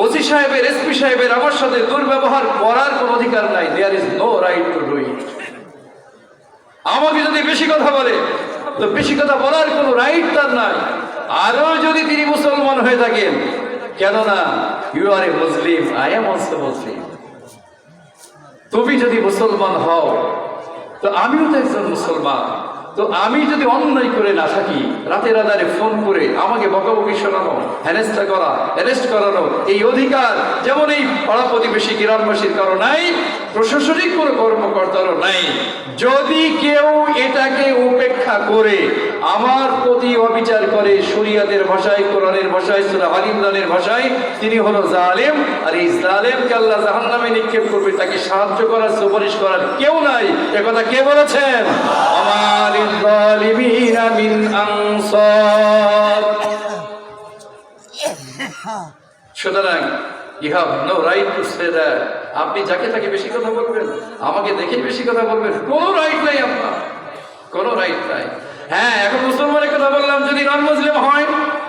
OC সাহেবের, SP সাহেবের আমার সাথে দুর্ব্যবহার করার কোনো অধিকার নাই। There is no right to do it. আমাকে যদি বেশি কথা বলে তো বেশি কথা বলার কোনো রাইট তার নাই। আরো যদি তিনি মুসলমান হয়ে থাকেন, কেননা you are a Muslim, I am also Muslim. তুমি যদি মুসলমান হও তো আমিও তো একজন মুসলমান। তো আমি যদি অন্যায় করে না থাকি, রাতের আধারে ফোন করে আমাকে বকাবকি শোনানো, হেনস্থা করা, অ্যারেস্ট করানো, এই অধিকার যেমন এই পাড়া প্রতিবেশী গ্রামবাসীর কারো নাই, প্রশাসনিক কোনো কর্মকর্তারও নাই। যদি কেউ এটাকে উপেক্ষা করে আমার প্রতি অবিচার করে, শরিয়াতের ভাষায়, কোরআনের ভাষায়, সূরা আল ইমরানের ভাষায়, তিনি হলো জালেম। আর এই জালেমকে আল্লাহ জাহান্নামে নিক্ষেপ করবে। তাকে সাহায্য করার, সুপারিশ করার কেউ নাই। একথা কে বলেছেন? আমার যালিমিনা মিন আনসার। সুতরাং you have no right to say that। আপনি যাকে তাকে বেশি কথা বলবেন, আমাকে দেখে বেশি কথা বলবেন, কোনো রাইট নাই আপনার, কোনো রাইট নাই। হ্যাঁ, এখন মুসলমানের কথা বললাম, যদি নন মুসলিম হয়,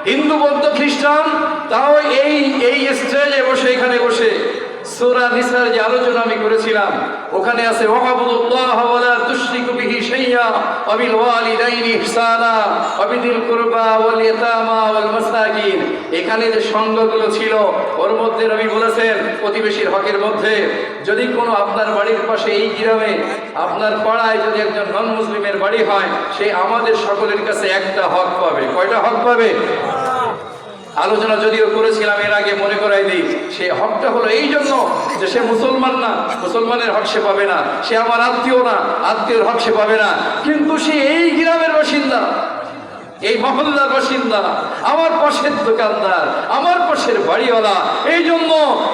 হিন্দু, বৌদ্ধ, খ্রিস্টান, তাও এই স্টেজে বসে, এখানে বসে সূরা নিসার যে আলোচনা আমি করেছিলাম, ওখানে আছে ওয়াবুদুল্লাহ ওয়া লা তুশরিকু বিহি শাইয়্যা ওয়া বিল ওয়ালিদাইনি ইহসানা ওয়া বিদিল কুরবা ওয়াল ইয়াতামা ওয়াল মাসাকিন। এখানে যে সংজ্ঞাগুলো ছিল, ওর মধ্যে নবী বলেছেন প্রতিবেশীর হকের মধ্যে, যদি কোনো আপনার বাড়ির পাশে, এই গ্রামে, আপনার পাড়ায় যদি একজন নন মুসলিমের বাড়ি হয়, সে আমাদের সকলের কাছে একটা হক পাবে। কয়টা হক পাবে? আলোচনা যদিও করেছিলাম এর আগে, মনে করাই দিই। সে হকটা হলো এই জন্য যে সে মুসলমান না, মুসলমানের হক সে পাবে না। সে আমার আত্মীয় না, আত্মীয়র হক সে পাবে না। কিন্তু সে এই গ্রামের বাসিন্দা, এই মহল্লার বাসিন্দা, আমার পাশের দোকানদার, আমার পাশের বাড়িওয়ালা, এই জন্য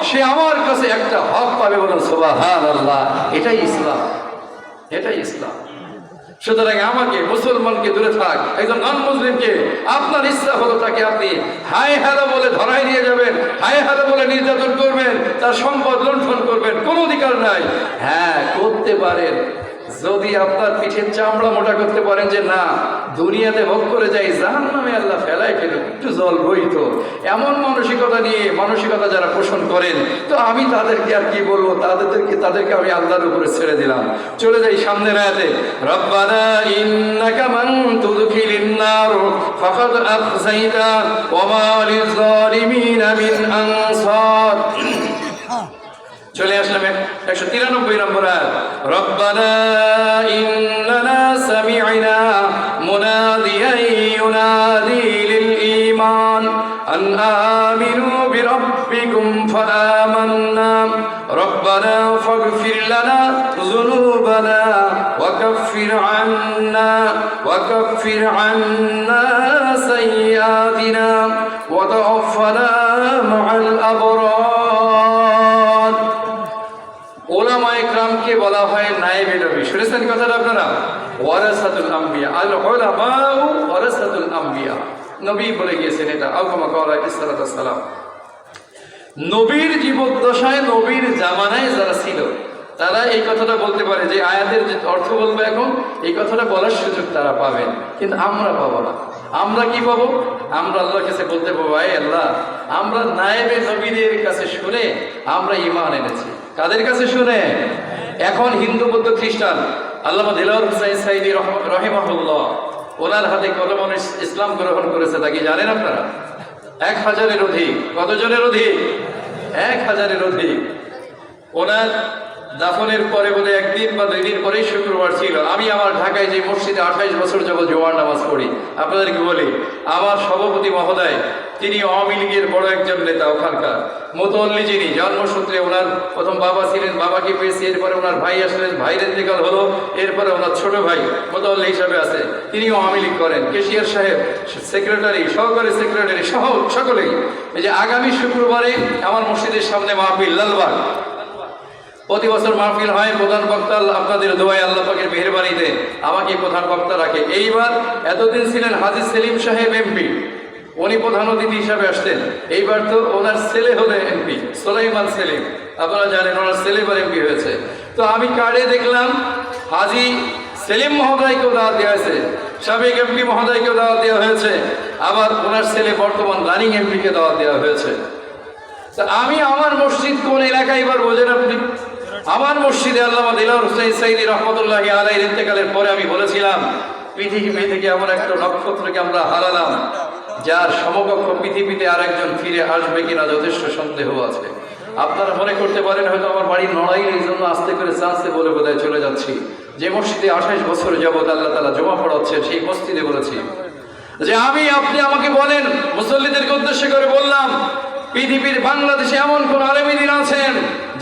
সে আমার কাছে একটা হক পাবে। বলুন সুবহানাল্লাহ। এটাই ইসলাম, এটাই ইসলাম। সুতরাং আমাকে, মুসলমানকে দূরে থাক, একজন নন মুসলিমকে আপনার ইচ্ছা হলো তাকে আপনি হাই হ্যালো বলে ধরাই নিয়ে যাবেন, হাই হ্যালো বলে নির্যাতন করবেন, তার সম্পদ লুণ্ঠন করবেন, কোনো অধিকার নাই। হ্যাঁ, করতে পারেন যদি আপনার পিঠের চামড়া মোটা করতে পারেন, যে না, দুনিয়াতে ভোগ করে যাই, জাহান্নামে আল্লাহ ফেলায় ফেলুন, একটু জল বইতো, এমন মানসিকতা নিয়ে, মানসিকতা যারা পোষণ করেন, তো আমি তাদেরকে আর কি বলবো, তাদেরকে আমি আল্লাহর উপরে ছেড়ে দিলাম। চলে যাই সামনের আয়াতে, রব্বানা ইন্নাকা মান তুদখিলিন নার ফাকাদ আখযাইতা ওয়া মা লিয-যালিমিনা মিন আনসার। চলে আসলাম 193 নম্বর আয়াত, রব্বানা ইন্নানা সামি'না মুনাদিয়ান ইউনাদি লিল ঈমান আন আমিনু বিরাব্বিকুম ফাআমান্না রব্বানা ফাগফির লানা যুনুবানা ওয়া কাফফির আন্না সাইয়্যাতিনা ওয়া তাওফানা মা'আল আবরার। ওলামায়ে কেরামকে বলা হয় নায়েবে নবী। শুনেছেন কথাটা আপনারা? ওয়ারাসাতুল আম্বিয়া, আল উলামাউ ওয়ারাসাতুল আম্বিয়া। নবী বলে গিয়েছেন এটা, আকামা ক্বালা আলাইহিস সালাতু ওয়াস সালাম। নবীর জীবদ্দশায়, নবীর জামানায় যারা ছিল, তারা এই কথাটা বলতে পারে, যে আয়াতের যে অর্থ বলবো এখন, এই কথাটা বলার সুযোগ তারা পাবেন, কিন্তু আমরা পাবো না। আমরা কি পাবো? আমরা আল্লাহর কাছে বলতে পাবো, আয় আল্লাহ, আমরা নায়েবে নবীদের কাছে শুনে আমরা ঈমান এনেছি। কাদের কাছে শুনে? এখন হিন্দু, বৌদ্ধ, খ্রিস্টান, আল্লামা দিলওয়ার হুসাইন সাঈদী রাহিমাহুল্লাহ, ওনার হাতে কত মানুষ ইসলাম গ্রহণ করেছে তা কি জানেন আপনারা? 1000-এর অধিক। কতজনের অধিক? 1000-এর অধিক। ওনার দাফনের পরে বলে 1 দিন বা 2 দিন পরেই শুক্রবার ছিল। আমি আমার ঢাকায় যে মসজিদে 28 বছর যাবত জুমার নামাজ পড়ি, আপনাদেরকে বলি, আমার সভাপতি মহোদয়, তিনি আওয়ামী লীগের বড় একজন নেতা ওখানকার, মুতওয়াল্লি যিনি, জন্মসূত্রে ওনার প্রথম বাবা ছিলেন, বাবাকে পেয়েছি, এরপরে ওনার ভাই আসলেন, ভাইয়ের ইন্তেকাল হলো, এরপরে ওনার ছোট ভাই মুতওয়াল্লি হিসাবে আছে, তিনি আওয়ামী লীগ করেন, কেশিয়ার সাহেব, সেক্রেটারি, সহকারী সেক্রেটারি সহ সকলেই। এই যে আগামী শুক্রবারে আমার মসজিদের সামনে মাহফিল, লালবাগ, প্রতি বছর মাহফিল হয়। প্রধান বক্তা আপনাদের দোয়ায়, আল্লাহ পাকের মেহেরবানিতে আমাকে প্রধান বক্তা রাখে। এইবার, এতদিন ছিলেন হাজী সেলিম সাহেব এমপি, উনি প্রধান অতিথি হিসাবে আসতেন। এইবার তো ওনার ছেলে হলে এমপি, সুলাইমান সেলিম, আপনারা জানেন ওনার ছেলে এবার এমপি হয়েছে। তো আমি কার্ডে দেখলাম হাজী সেলিম মহোদয়কেও দাওয়াত দেওয়া হয়েছে, সাবেক এমপি মহোদয়কেও দাওয়াত দেওয়া হয়েছে, আবার ওনার ছেলে বর্তমান রানিং এমপিকে দাওয়াত দেওয়া হয়েছে। তা আমি আমার মসজিদ কোন এলাকায় এবার বোঝেন আপনি? আমার মসজিদে আল্লামা দিলওয়ার হোসেন সাইদী রহমতুল্লাহি আলাইহির ইন্তেকালের পরে আমি বলেছিলাম, পৃথিবী থেকে এমন একটা নক্ষত্রকে আমরা হারালাম যার সমকক্ষ পৃথিবীতে আরেকজন ফিরে আসবে কিনা যথেষ্ট সন্দেহ আছে। আপনারা মনে করতে পারেন হয়তো আমার বাড়ির লড়াই এই জন্য আস্তে করে চান্সে বলে বোধহয় চলে যাচ্ছি। যে মসজিদে 28 বছর যাবত আল্লাহ তাআলা জমা পড়াচ্ছে সেই মসজিদে বলেছি যে আপনি আমাকে বলেন, মুসল্লিদেরকে উদ্দেশ্য করে বললাম, পৃথিবীর বাংলাদেশে এমন কোন আলেমীদিন আছেন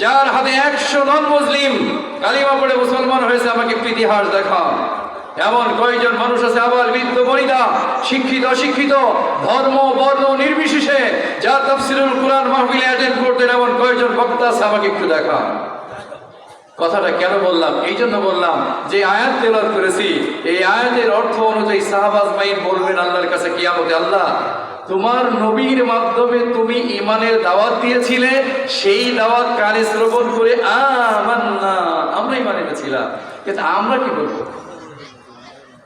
যার হাতে 100 নন মুসলিম কালিমা পড়ে মুসলমান হয়েছে? আমাকে ইতিহাস দেখান। এমন কয়জন মানুষ আছে, আবার বৃদ্ধ বনিতা, শিক্ষিত অশিক্ষিত, ধর্ম বর্ণ নির্বিশেষে যার তাফসীরুল কুরআন মাহফিলে অ্যাটেন্ড করতেন, এমন কয়জন বক্তা আছে? আমাকে একটু দেখান। কথাটা কেন বললাম? এই জন্য বললাম যে আয়াত তেলাওয়াত করেছি, এই আয়াতের অর্থ অনুযায়ী সাহাবা আজমাইন বলবেন আল্লাহর কাছে কিয়ামতে, আল্লাহ তোমার নবীর মাধ্যমে তুমি ঈমানের দাওয়াত দিয়েছিলে, সেই দাওয়াত কানে শ্রবণ করে আমান্না, আমরা ঈমান এনেছিলাম, কিন্তু আমরা কি বলবো?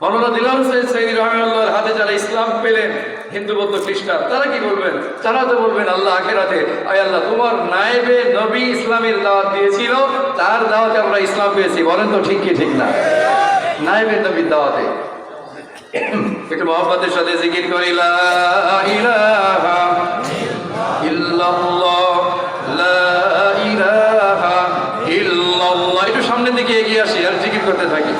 মাওলানা দিলওয়ার হোসেন সাইদী রাহিমাহুল্লাহর হাতে যারা ইসলাম পেলেন, হিন্দু বৌদ্ধ খ্রিস্টান, তারা কি বলবেন? তারা তো বলবেন আল্লাহ আখিরাতে, আয় আল্লাহ তোমার নায়েবে নবী ইসলামের দাওয়াত দিয়েছিল, তার দাওয়াতে আমরা ইসলাম পেয়েছি। বলেন তো ঠিক কি ঠিক না? নায়েবে নবীর দাওয়াতে। একটু মহব্বতের সাথে জিকির করি, লা ইলাহা ইল্লাল্লাহ, লা ইলাহা ইল্লাল্লাহ। একটু সামনের দিকে এগিয়ে আসি আর জিকির করতে থাকি।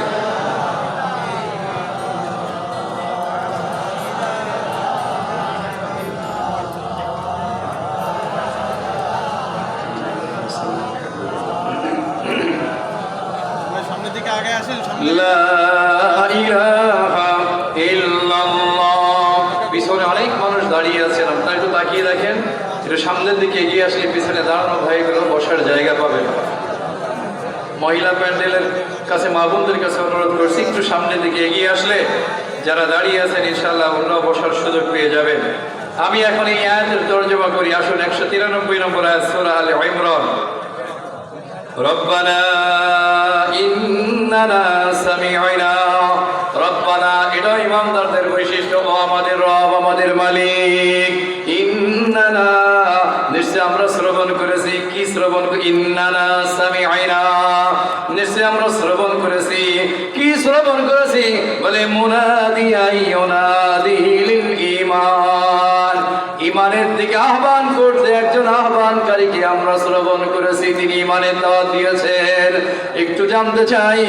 পিছনে অনেক মানুষ দাঁড়িয়ে আছেন, আপনারা একটু তাকিয়ে দেখেন। একটু সামনের দিকে এগিয়ে আসলে পিছনে দাঁড়ানো ভাইগুলো বসার জায়গা পাবেন। মহিলা প্যান্ডেলের কাছে, মা বোনদের কাছে অনুরোধ করছি, একটু সামনের দিকে এগিয়ে আসলে যারা দাঁড়িয়ে আছেন ইনশাআল্লাহ ওনারা বসার সুযোগ পেয়ে যাবেন। আমি এখন এই আয়াতের তরজমা করি। আসুন 193 নম্বর আয়াত, সূরা আলে ইমরান। রব্বানা ইন্নানা সামি'না, রব্বানা এটা ইমানদারদের বৈশিষ্ট্য, ও আমাদের রব, আমাদের মালিক, ইন্নানা নিশ্চয় আমরা শ্রবণ করেছি। কি শ্রবণ? ইন্নানা সামি'না, নিশ্চয় আমরা শ্রবণ করেছি। কি শ্রবণ করেছি? বলে মুনাদিয়া ইউনাদি লিল ঈমান, ঈমানের দিকে আহ্বান করতে একজন আহ্বানকারীকে আমরা শ্রবণ করেছি, তিনি ঈমানের দাওয়াত দিয়েছেন। একটু জানতে চাই,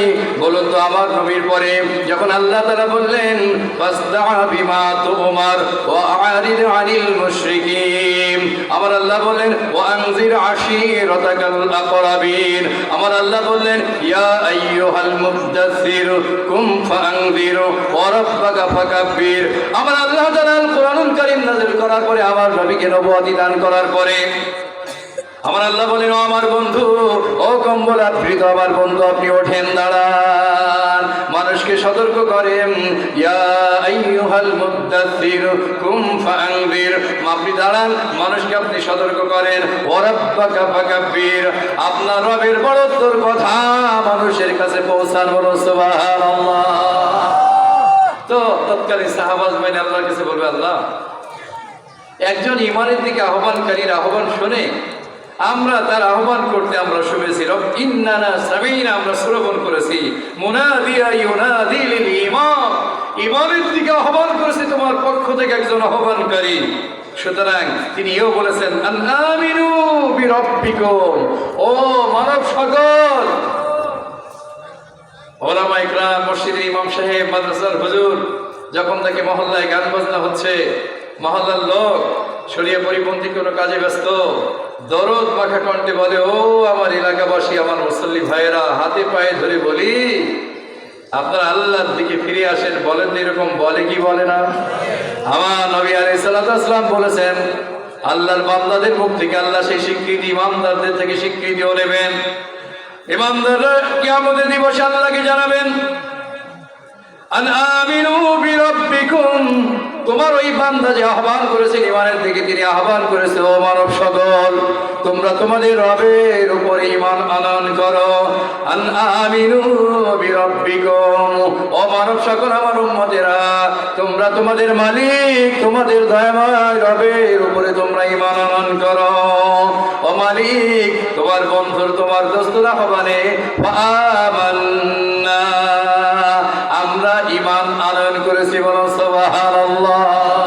বলুন তো আমার নবীর পরে যখন আল্লাহ তাআলা বললেন ফাসদা বিমা তুমার ওয়া আরিদ আনিল মুশরিকিন, আমার আল্লাহ বললেন ওয়া আনজির আশীরাতাকাল আকরাবিন, আমার আল্লাহ বললেন ইয়া আইয়ুহাল মুদাসসির কুম ফাআনজির ওয়া রাব্বাকা ফাকাব্বির। আমার আল্লাহ তাআলা কোরআনুল কারীম নাযিল করার পরে, আমার নবীকে নবুয়তি দান করার পরে আমার আল্লাহ বলেন, ও আমার বন্ধু, ও কম্বল আবৃত আমার বন্ধু, আপনি ওঠেন, দাঁড়ান, মানুষকে সতর্ক করেন। ইয়া আইয়ুহাল মুদাসসির কুম ফাআনজির, আপনি দাঁড়ান, মানুষকে আপনি সতর্ক করেন। ওয়া রাব্বাকা ফাকাব্বির, আপনার রবের বড়ত্বর কথা মানুষের কাছে পৌঁছান। বলো সুবহানাল্লাহ। তো তৎকালীন সাহাবা আজমাইন আল্লাহর কাছে বলবে, আল্লাহ একজন ঈমানের দিকে আহ্বানকারীর আহ্বান শুনে আমরা তার আহ্বান করতে আমরা শুনেছি, রব ইন্নানা সামি'না, আমরা শ্রবণ করেছি। মুনাদিয়া ইউনাদি লিল ঈমান, ঈমানের দিকে আহ্বান করেছে তোমার পক্ষ থেকে একজন আহ্বানকারী। সুতরাং তিনি এও বলেছেন আন আমিনু বিরাব্বিকুম, ও মানব সকল, ওলামা ইকরাম, মসজিদের ইমাম সাহেব, মাদ্রাসার হুজুর, যখন থেকে মহল্লায় গান বাজনা হচ্ছে, মহল্লার লোক শরিয়া পরিপন্থী কোনো কাজে ব্যস্ত, দরদ মাখা কণ্ঠে বলে, ও আমার এলাকাবাসী, আমার মুসল্লি ভাইয়েরা, হাতে পায়ে ধরে বলি আপনারা আল্লাহর দিকে ফিরে আসেন। বলেন এরকম বলে কি বলে না? আমার নবী আলাইহিস সালাতু ওয়াস সালাম বলেছেন, আল্লাহর বান্দাদের মুখ থেকে আল্লাহ সেই স্বীকৃতি ইমামদারদের থেকে স্বীকৃতিও নেবেন। ইমামদাররা কিয়ামতের দিবসে আল্লাহকে জানাবেন, আন আমিনু বিরাব্বিকুম, তোমার ওই বান্দা যে আহ্বান করেছে ঈমানের দিকে, তিনি আহ্বান করেছে, ও মানব সকল, তোমরা তোমাদের রবের উপরে ঈমান আনয়ন করো। আন আমিনু বিরাব্বিকুম, ও মানব সকল, আমার উম্মতেরা, তোমরা তোমাদের মালিক, তোমাদের দয়াময় রবের উপরে তোমরা ঈমান আনয়ন করো। মালিক তোমার বন্ধুর তোমার দোস্তরা হবানে আমরা ঈমান আনয়ন করেছি বলো সুবহানাল্লাহ।